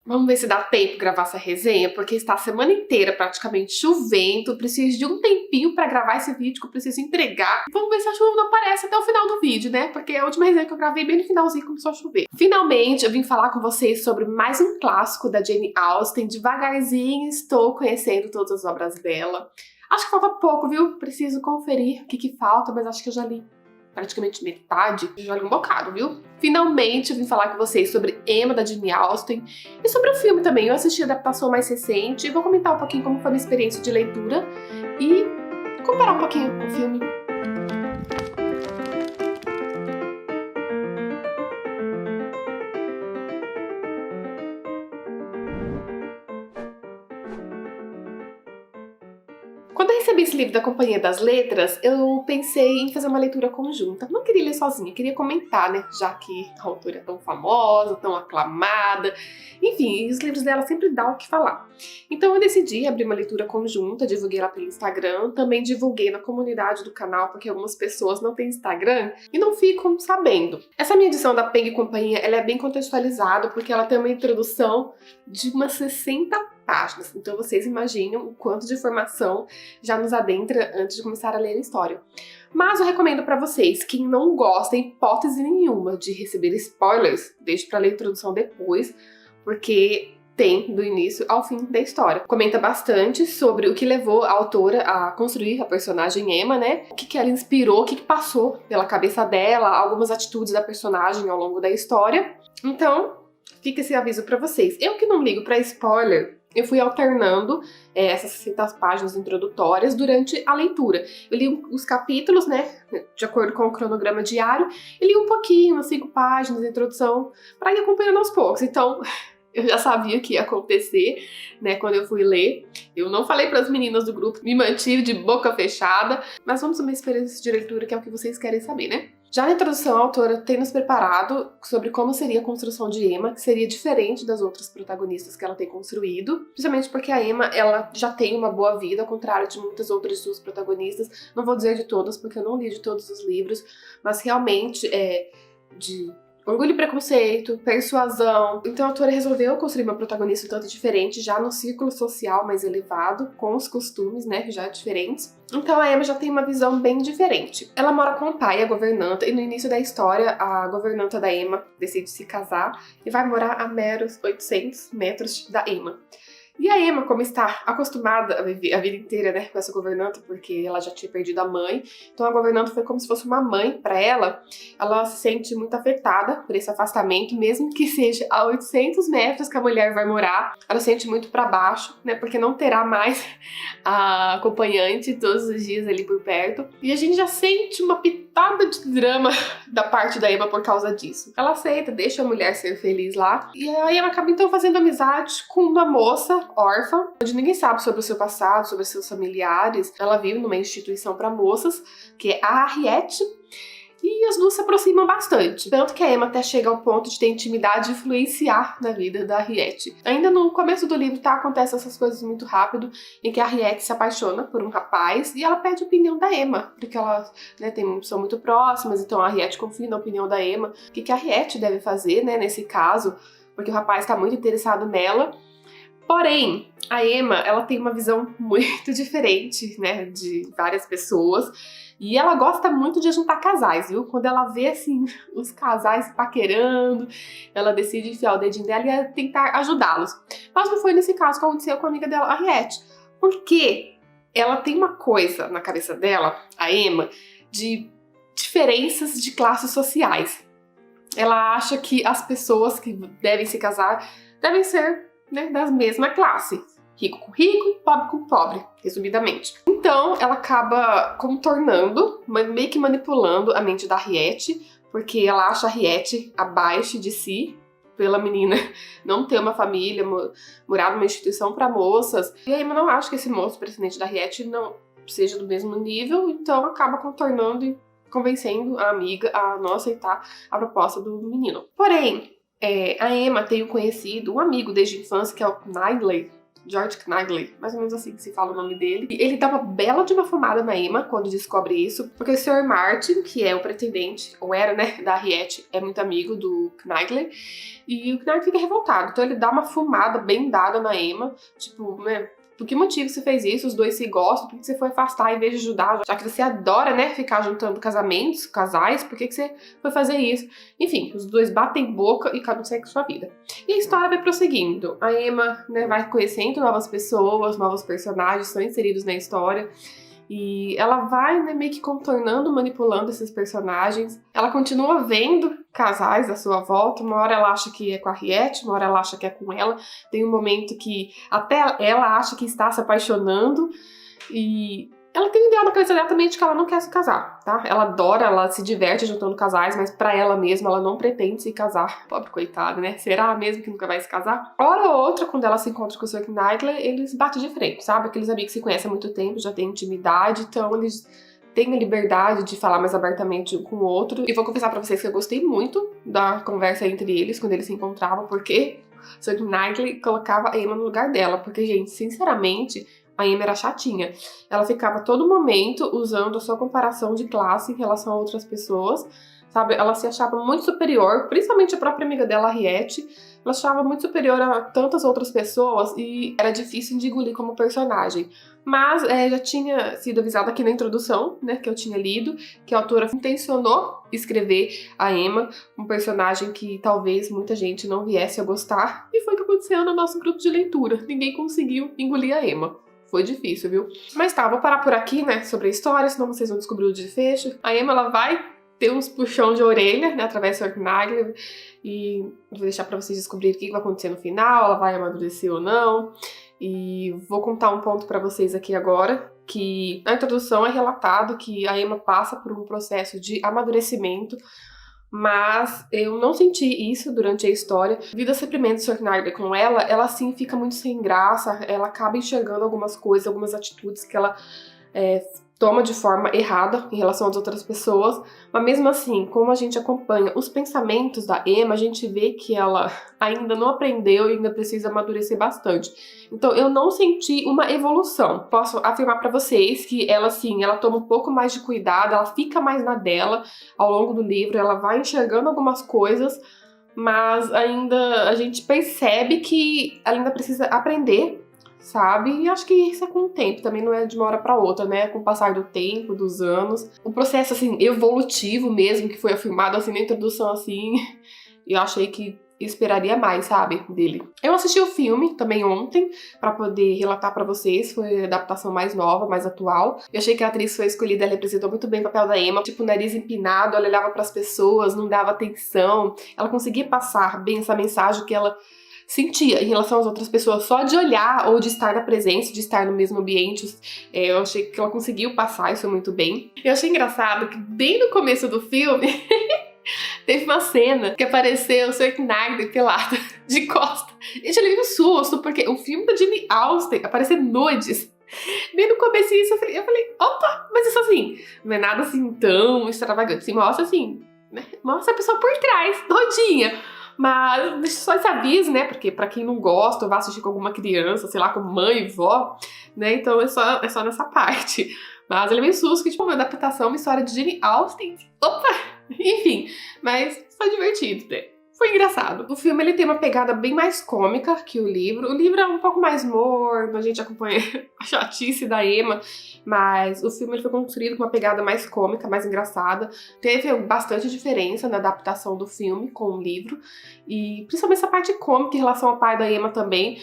Vamos ver se dá tempo gravar essa resenha, porque está a semana inteira praticamente chovendo, preciso de um tempinho pra gravar esse vídeo que eu preciso entregar. Vamos ver se a chuva não aparece até o final do vídeo, né? Porque a última resenha que eu gravei bem no finalzinho começou a chover. Finalmente, eu vim falar com vocês sobre mais um clássico da Jane Austen. Devagarzinho estou conhecendo todas as obras dela. Acho que falta pouco, viu? Preciso conferir o que falta, mas acho que eu já li praticamente metade, já li um bocado, viu? Finalmente eu vim falar com vocês sobre Emma, da Jane Austen, e sobre o filme também. Eu assisti a adaptação mais recente e vou comentar um pouquinho como foi a minha experiência de leitura e comparar um pouquinho com o filme. Quando eu recebi esse livro da Companhia das Letras, eu pensei em fazer uma leitura conjunta. Não queria ler sozinha, queria comentar, né? Já que a autora é tão famosa, tão aclamada. Enfim, os livros dela sempre dão o que falar. Então eu decidi abrir uma leitura conjunta, divulguei lá pelo Instagram, também divulguei na comunidade do canal, porque algumas pessoas não têm Instagram e não ficam sabendo. Essa minha edição da Penguin Companhia, ela é bem contextualizada, porque ela tem uma introdução de umas 60 páginas. Então vocês imaginam o quanto de informação já nos adentra antes de começar a ler a história. Mas eu recomendo para vocês, quem não gosta em hipótese nenhuma de receber spoilers, deixe para ler a introdução depois, porque tem do início ao fim da história. Comenta bastante sobre o que levou a autora a construir a personagem Emma, né? O que ela inspirou, o que passou pela cabeça dela, algumas atitudes da personagem ao longo da história. Então, fica esse aviso para vocês. Eu que não ligo para spoiler, eu fui alternando essas 60 páginas introdutórias durante a leitura. Eu li os capítulos, né, de acordo com o cronograma diário, e li um pouquinho, umas 5 páginas de introdução, para ir acompanhando aos poucos. Então, eu já sabia o que ia acontecer, né, quando eu fui ler. Eu não falei para as meninas do grupo, me mantive de boca fechada, mas vamos uma experiência de leitura que é o que vocês querem saber, né? Já na introdução, a autora tem nos preparado sobre como seria a construção de Emma, que seria diferente das outras protagonistas que ela tem construído, principalmente porque a Emma, ela já tem uma boa vida, ao contrário de muitas outras suas protagonistas. Não vou dizer de todas, porque eu não li de todos os livros, mas realmente de Orgulho e Preconceito, Persuasão. Então a autora resolveu construir uma protagonista um tanto diferente, já no círculo social mais elevado, com os costumes, né, já diferentes. Então a Emma já tem uma visão bem diferente. Ela mora com o pai, a governanta, e no início da história, a governanta da Emma decide se casar e vai morar a meros 800 metros da Emma. E a Emma, como está acostumada a viver a vida inteira, né, com essa governanta, porque ela já tinha perdido a mãe, então a governanta foi como se fosse uma mãe para ela. Ela se sente muito afetada por esse afastamento, mesmo que seja a 800 metros que a mulher vai morar. Ela se sente muito para baixo, né, porque não terá mais a acompanhante todos os dias ali por perto. E a gente já sente uma pitada de drama da parte da Emma por causa disso. Ela aceita, deixa a mulher ser feliz lá, e a Emma acaba então fazendo amizade com uma moça órfã, onde ninguém sabe sobre o seu passado, sobre seus familiares. Ela vive numa instituição para moças, que é a Harriet, e as duas se aproximam bastante. Tanto que a Emma até chega ao ponto de ter intimidade e influenciar na vida da Harriet. Ainda no começo do livro, acontecem essas coisas muito rápido, em que a Harriet se apaixona por um rapaz e ela pede a opinião da Emma, porque elas, né, são muito próximas, então a Harriet confia na opinião da Emma. O que a Harriet deve fazer, né, nesse caso, porque o rapaz está muito interessado nela. Porém, a Emma, ela tem uma visão muito diferente, né, de várias pessoas, e ela gosta muito de juntar casais, viu? Quando ela vê, assim, os casais paquerando, ela decide enfiar o dedinho dela e tentar ajudá-los. Mas não foi nesse caso que aconteceu com a amiga dela, a Harriet, porque ela tem uma coisa na cabeça dela, a Emma, de diferenças de classes sociais. Ela acha que as pessoas que devem se casar devem ser, né, da mesma classe. Rico com rico, pobre com pobre, resumidamente. Então, ela acaba contornando, meio que manipulando a mente da Harriet, porque ela acha a Harriet abaixo de si, pela menina não ter uma família, morar numa instituição para moças. E a Emma não acha que esse moço, presidente da Harriet, não seja do mesmo nível, então acaba contornando e convencendo a amiga a não aceitar a proposta do menino. Porém, a Emma tem conhecido um amigo desde a infância, que é o Knightley, George Knightley, mais ou menos assim que se fala o nome dele. E ele dá uma bela de uma fumada na Emma quando descobre isso, porque o Sr. Martin, que é o pretendente, ou era, né, da Harriet, é muito amigo do Knightley, e o Knightley fica revoltado. Então ele dá uma fumada bem dada na Emma, tipo, né, por que motivo você fez isso? Os dois se gostam, por que você foi afastar em vez de ajudar? Já que você adora, né, ficar juntando casamentos, casais, por que você foi fazer isso? Enfim, os dois batem boca e cada um segue sua vida. E a história vai prosseguindo. A Emma, né, vai conhecendo novas pessoas, novos personagens são inseridos na história. E ela vai, né, meio que contornando, manipulando esses personagens. Ela continua vendo casais à sua volta. Uma hora ela acha que é com a Harriet, uma hora ela acha que é com ela. Tem um momento que até ela acha que está se apaixonando. E ela tem um ideal na cabeça dela também de que ela não quer se casar, tá? Ela adora, ela se diverte juntando casais, mas pra ela mesma, ela não pretende se casar. Pobre coitada, né? Será mesmo que nunca vai se casar? Hora ou outra, quando ela se encontra com o Sr. Knightley, eles batem de frente, sabe? Aqueles amigos que se conhecem há muito tempo, já têm intimidade, então eles têm a liberdade de falar mais abertamente um com o outro. E vou confessar pra vocês que eu gostei muito da conversa entre eles, quando eles se encontravam, porque o Sr. Knightley colocava a Emma no lugar dela, porque, gente, sinceramente, a Emma era chatinha. Ela ficava a todo momento usando a sua comparação de classe em relação a outras pessoas, sabe? Ela se achava muito superior, principalmente a própria amiga dela, a Harriet. Ela se achava muito superior a tantas outras pessoas e era difícil de engolir como personagem. Mas já tinha sido avisado aqui na introdução, né, que eu tinha lido, que a autora intencionou escrever a Emma, um personagem que talvez muita gente não viesse a gostar. E foi o que aconteceu no nosso grupo de leitura. Ninguém conseguiu engolir a Emma. Foi difícil, viu? Mas tá, vou parar por aqui, né, sobre a história, senão vocês vão descobrir o desfecho. A Emma, ela vai ter uns puxão de orelha, né, através do Sr. Knightley, e vou deixar pra vocês descobrirem o que vai acontecer no final, ela vai amadurecer ou não. E vou contar um ponto pra vocês aqui agora, que na introdução é relatado que a Emma passa por um processo de amadurecimento, mas eu não senti isso durante a história. Devido ao sofrimento do Sr. Knightley com ela sim fica muito sem graça, ela acaba enxergando algumas coisas, algumas atitudes que ela toma de forma errada em relação às outras pessoas, mas mesmo assim, como a gente acompanha os pensamentos da Emma, a gente vê que ela ainda não aprendeu e ainda precisa amadurecer bastante. Então eu não senti uma evolução. Posso afirmar pra vocês que ela sim, ela toma um pouco mais de cuidado, ela fica mais na dela ao longo do livro, ela vai enxergando algumas coisas, mas ainda a gente percebe que ela ainda precisa aprender, sabe? E acho que isso é com o tempo, também não é de uma hora pra outra, né? Com o passar do tempo, dos anos. O processo, assim, evolutivo mesmo, que foi afirmado, assim, na introdução, assim, eu achei que esperaria mais, sabe, dele. Eu assisti o filme também ontem, pra poder relatar pra vocês, foi a adaptação mais nova, mais atual. Eu achei que a atriz foi escolhida, ela representou muito bem o papel da Emma, tipo, nariz empinado, ela olhava pras pessoas, não dava atenção, ela conseguia passar bem essa mensagem que ela sentia em relação às outras pessoas, só de olhar ou de estar na presença, de estar no mesmo ambiente. Eu achei que ela conseguiu passar isso muito bem. Eu achei engraçado que bem no começo do filme teve uma cena que apareceu o Sr. Knightley pelado de costa. Gente, eu levei um susto, porque o filme da Jane Austen aparecer nudes. Bem no começo eu falei, opa, mas isso assim, não é nada assim tão extravagante. Assim, mostra assim, né? Mostra a pessoa por trás, todinha. Mas deixa só esse aviso, né? Porque pra quem não gosta ou vai assistir com alguma criança, sei lá, com mãe e vó, né? Então é só nessa parte. Mas ele é meio susto que, tipo, uma adaptação, uma história de Jane Austen. Opa! Enfim, mas foi divertido, né? Foi engraçado. O filme, ele tem uma pegada bem mais cômica que o livro. O livro é um pouco mais morno, a gente acompanha a chatice da Emma, mas o filme ele foi construído com uma pegada mais cômica, mais engraçada. Teve bastante diferença na adaptação do filme com o livro, e principalmente essa parte cômica em relação ao pai da Emma também.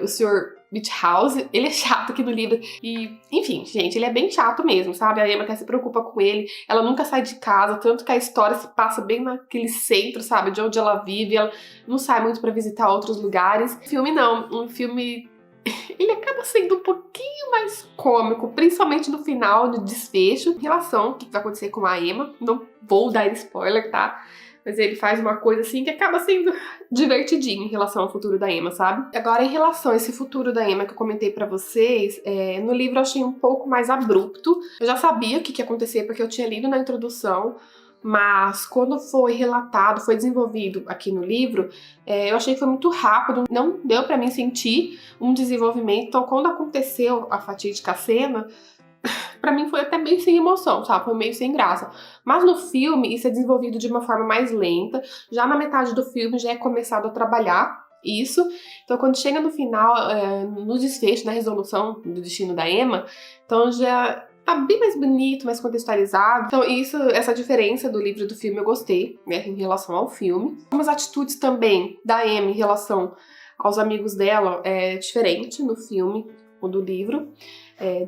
O Sr. House, ele é chato aqui no livro. E, enfim, gente, ele é bem chato mesmo, sabe? A Emma até se preocupa com ele. Ela nunca sai de casa, tanto que a história se passa bem naquele centro, sabe? De onde ela vive. Ela não sai muito pra visitar outros lugares. O filme não. Um filme ele acaba sendo um pouquinho mais cômico, principalmente no final, no desfecho, em relação ao que vai acontecer com a Emma. Não vou dar spoiler, tá? Mas ele faz uma coisa assim que acaba sendo divertidinho em relação ao futuro da Emma, sabe? Agora, em relação a esse futuro da Emma que eu comentei pra vocês, no livro eu achei um pouco mais abrupto. Eu já sabia o que ia acontecer porque eu tinha lido na introdução, mas quando foi relatado, foi desenvolvido aqui no livro, eu achei que foi muito rápido, não deu pra mim sentir um desenvolvimento. Então, quando aconteceu a fatídica cena, pra mim foi até meio sem emoção, sabe? Foi meio sem graça. Mas no filme, isso é desenvolvido de uma forma mais lenta. Já na metade do filme, já é começado a trabalhar isso. Então, quando chega no final, no desfecho, na resolução do destino da Emma, então já tá bem mais bonito, mais contextualizado. Então, essa diferença do livro e do filme eu gostei, né, em relação ao filme. Algumas atitudes também da Emma em relação aos amigos dela é diferente no filme ou do livro.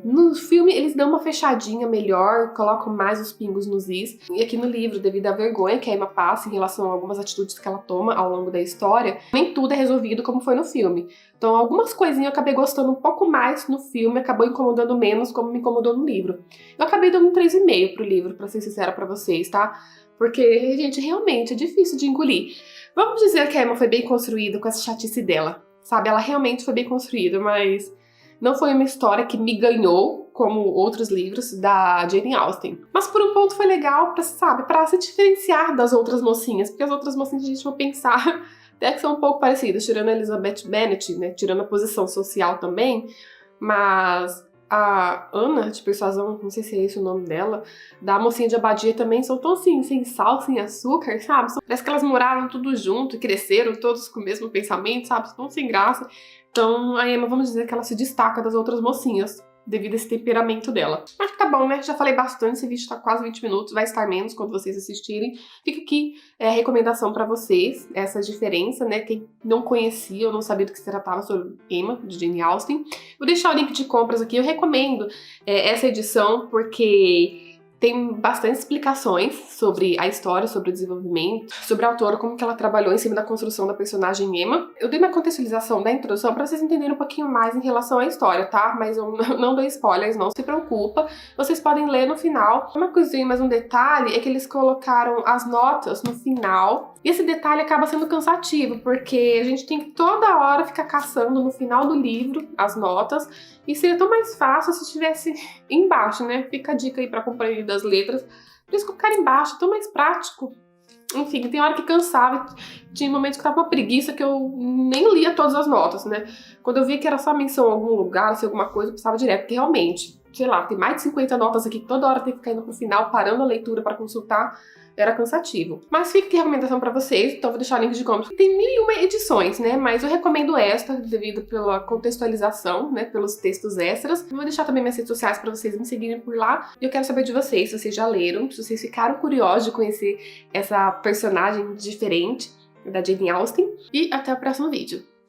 No filme eles dão uma fechadinha melhor, colocam mais os pingos nos is. E aqui no livro, devido à vergonha que a Emma passa em relação a algumas atitudes que ela toma ao longo da história, nem tudo é resolvido como foi no filme. Então algumas coisinhas eu acabei gostando um pouco mais no filme, acabou incomodando menos como me incomodou no livro. Eu acabei dando um 3,5 pro livro, pra ser sincera pra vocês, tá? Porque, gente, realmente é difícil de engolir. Vamos dizer que a Emma foi bem construída com essa chatice dela, sabe? Ela realmente foi bem construída, mas não foi uma história que me ganhou, como outros livros da Jane Austen. Mas por um ponto foi legal, pra se diferenciar das outras mocinhas, porque as outras mocinhas, a gente vai pensar, até que são um pouco parecidas, tirando a Elizabeth Bennet, né, tirando a posição social também, mas a Ana, de Persuasão, não sei se é esse o nome dela, da mocinha de Abadia também, são tão assim, sem sal, sem açúcar, sabe? Parece que elas moraram tudo junto e cresceram todos com o mesmo pensamento, sabe? Tão sem graça. Então, a Emma, vamos dizer que ela se destaca das outras mocinhas, devido a esse temperamento dela. Acho que tá bom, né? Já falei bastante, esse vídeo tá quase 20 minutos, vai estar menos quando vocês assistirem. Fica aqui a recomendação pra vocês, essa diferença, né? Quem não conhecia ou não sabia do que se tratava sobre Emma, de Jane Austen. Vou deixar o link de compras aqui, eu recomendo essa edição, porque tem bastante explicações sobre a história, sobre o desenvolvimento, sobre a autora, como que ela trabalhou em cima da construção da personagem Emma. Eu dei uma contextualização da introdução para vocês entenderem um pouquinho mais em relação à história, tá? Mas eu não dou spoilers, não se preocupa. Vocês podem ler no final. Uma coisinha, mas um detalhe, é que eles colocaram as notas no final. E esse detalhe acaba sendo cansativo, porque a gente tem que toda hora ficar caçando no final do livro as notas. E seria tão mais fácil se estivesse embaixo, né? Fica a dica aí pra Companhia das Letras. Por isso colocar embaixo, é tão mais prático. Enfim, tem hora que cansava. Tinha momentos que tava uma preguiça que eu nem lia todas as notas, né? Quando eu via que era só menção em algum lugar, se alguma coisa, eu precisava direto. Porque realmente, sei lá, tem mais de 50 notas aqui, toda hora tem que ficar indo pro final, parando a leitura pra consultar. Era cansativo. Mas fica aqui a recomendação pra vocês, então vou deixar o link de compra. Tem 1001 edições, né? Mas eu recomendo esta, devido pela contextualização, né? Pelos textos extras. Vou deixar também minhas redes sociais pra vocês me seguirem por lá. E eu quero saber de vocês, se vocês já leram, se vocês ficaram curiosos de conhecer essa personagem diferente da Jane Austen. E até o próximo vídeo.